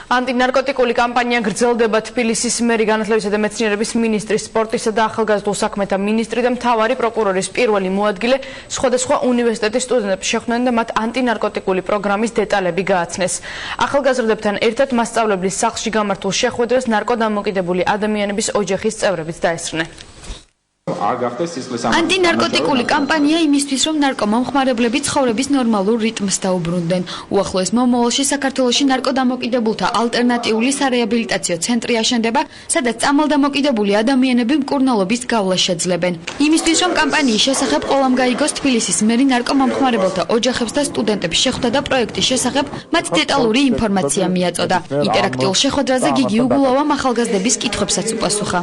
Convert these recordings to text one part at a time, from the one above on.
ანტინარკოტიკული კამპანია გრძელდება. თბილისის მერი განათლებისა და მეცნიერების მინისტრის, სპორტისა და ახალგაზრდულ საქმეთა მინისტრი და მთავარი პროკურორის პირველი მოადგილე სხვადასხვა უნივერსიტეტის სტუდენტებს შეხვდნენ და მათ ანტინარკოტიკული პროგრამის დეტალები გააცნეს. ახალგაზრდებთან ერთად მასწავლებლის სახლში გამართულ შეხვედრას ნარკოდამოკიდებული ადამიანების ოჯახის წევრებიც დაესწრნენ. ანტინარკოტიკული კამპანია იმისთვის, რომ ნარკომომხმარებლები ცხოვრების ნორმალურ რიტმს დაუბრუნდნენ. უახლოეს მომავალში საქართველოში ნარკოდამოკიდებულთა ალტერნატიული სარეაბილიტაციო ცენტრი აშენდება, სადაც წამალდამოკიდებული ადამიანები მკურნალობის გავლა შეძლებენ. იმისთვის, რომ კამპანიის შესახებ ყველამ გაიგოს, თბილისის მერი ნარკომომხმარებელთა ოჯახებს და სტუდენტებს შეხვდა და პროექტის შესახებ მათ დეტალური ინფორმაცია მიაწოდა. ინტერაქტიულ შეხვედრაზე გიგი უგულოვამ ახალგაზრდების კითხვებსაც უპასუხა.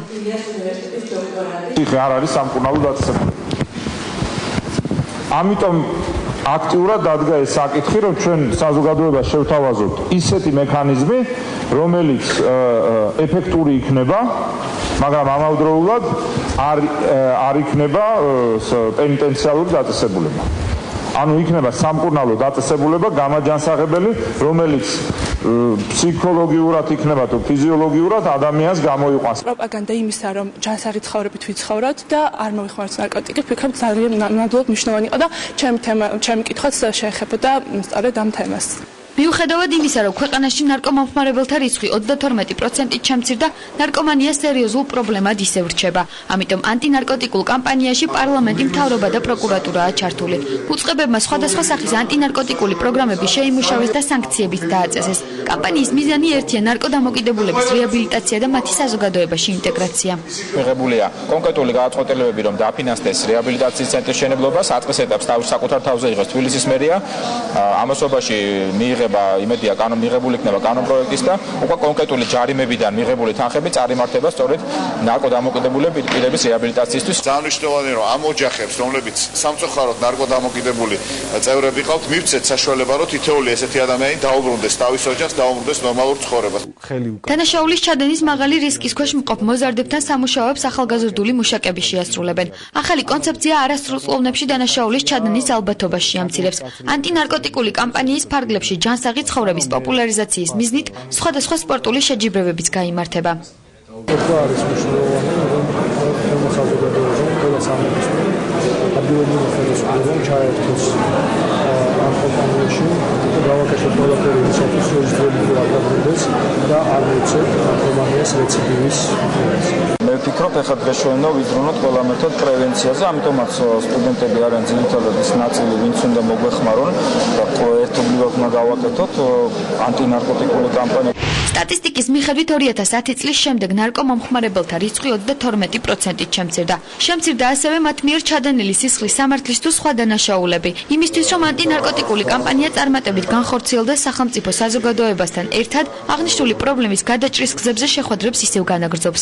არ არის სამკურნალო დაწესებული. ამიტომ აქტიურად დადგა ეს საკითხი, რომ ჩვენ საზოგადოებას შევთავაზოთ ისეთი მექანიზმი, რომელიც ეფექტური იქნება, მაგრამ ამავდროულად არ იქნება პენიტენციალური დაწესებულება. ანუ იქნება სამკურნალო დაწესებულება გამაჯანსაღებელი, რომელიც ფსიქოლოგიურად იქნება თუ ფიზიოლოგიურად ადამიანს გამოიყვანს. პროპაგანდა იმისა, რომ ჯანსაღი ცხოვრებით ვიცხოვროთ და არ მოვიხმაროთ ნარკოტიკი, ვფიქრობ ძალიან ნამდვილად მნიშვნელოვანი იყო და ჩემი კითხვაც შეეხებოდა სწორედ ამ თემას. მიუხედავად იმისა, რომ ქვეყანაში ნარკომომხმარებელთა რიცხვი 32%-ით შემცირდა, ნარკომანია სერიოზულ პრობლემად ისევ რჩება. ამიტომ ანტინარკოტიკულ კამპანიაში პარლამენტი, მთავრობა და პროკურატურაა ჩართული. უწყებებმა სხვადასხვა სახის ანტინარკოტიკული პროგრამები შეიმუშავეს და სანქციებიც დააწესეს. კამპანიის მიზანი ერთია ნარკოდამოკიდებულების რეაბილიტაცია და მათი საზოგადოებაში ინტეგრაცია. მიღებულია კონკრეტული გადაწყვეტილებები, რომ დააფინანსდეს რეაბილიტაციის ცენტრის შენებლობა, საწყის ეტაპს საკუთარ თავზე იღებს თბილისის მერია. ამასობაში იმედია მიღებული იქნება კანონპროექტის და უკვე კონკრეტული ჯარიმებიდან მიღებული თანხები წარიმართება სწორედ ნარკოდამოკიდებული პირების რეაბილიტაციისთვის. ძალიან მნიშვნელოვანია, რომ ამ ოჯახებს, რომლებიც სამწუხაროდ ნარკოდამოკიდებული წევრები ყავთ, მივცეთ საშუალება, რომ თითოეული ესეთი ადამიანი დაუბრუნდეს თავის ოჯახს, დაუბრუნდეს ნორმალურ ცხოვრებას. დანაშაულის ჩადენის მაღალი რისკის ქვეშ მყოფ მოზარდებთან სამუშაოებს ახალგაზრდული მუშაკები შეასრულებენ. ახალი კონცეფცია არასრულწლოვნებში დანაშაულის ჩადენის ალბათობას შეამცირებს. ანტინარკოტიკული კამპანიის ფარგლებში ჯანსაღი ცხოვრების პოპულარიზაციის მიზნით სხვადასხვა სპორტული შეჯიბრებებიც გაიმართება. არის მნიშვნელოვანი, რომ საზოგადოებამ ყველა სამეცნიერო ადგილობრივი ხელისუფლებამ ჩაერთოს ამ კამპანიაში და გავაკეთოთ ყველაფერი ისეთის, რომ ძველი აღარ და არ მოცეთ ნარკომანიას რეციდივის. მე ვფიქრობ, ახლა დღეს ჩვენ ვიძრუნოთ ყველა მეთოდ პრევენციაზე, ამიტომაც სტუდენტები არიან ძირითადად ის ნაწილი, ვინც უნდა მოგვეხმარონ და ერთობლივად უნდა გავაკეთოთ ანტინარკოტიკული კამპანია. სტატისტიკის მიხედვით 2010 წლის შემდეგ ნარკომომხმარებელთა რიცხვი 32%-ით შემცირდა. შემცირდა ასევე მათ მიერ ჩადენილი სისხლის სამართლის თუ სხვა დანაშაულები. იმისთვის, რომ ანტინარკოტიკული კამპანია წარმატებით განხორციელდეს, სახელმწიფო საზოგადოებასთან ერთად აღნიშნული პრობლემის გადაჭრის გზებზე შეხვედრებს ისევ განაგრძობს.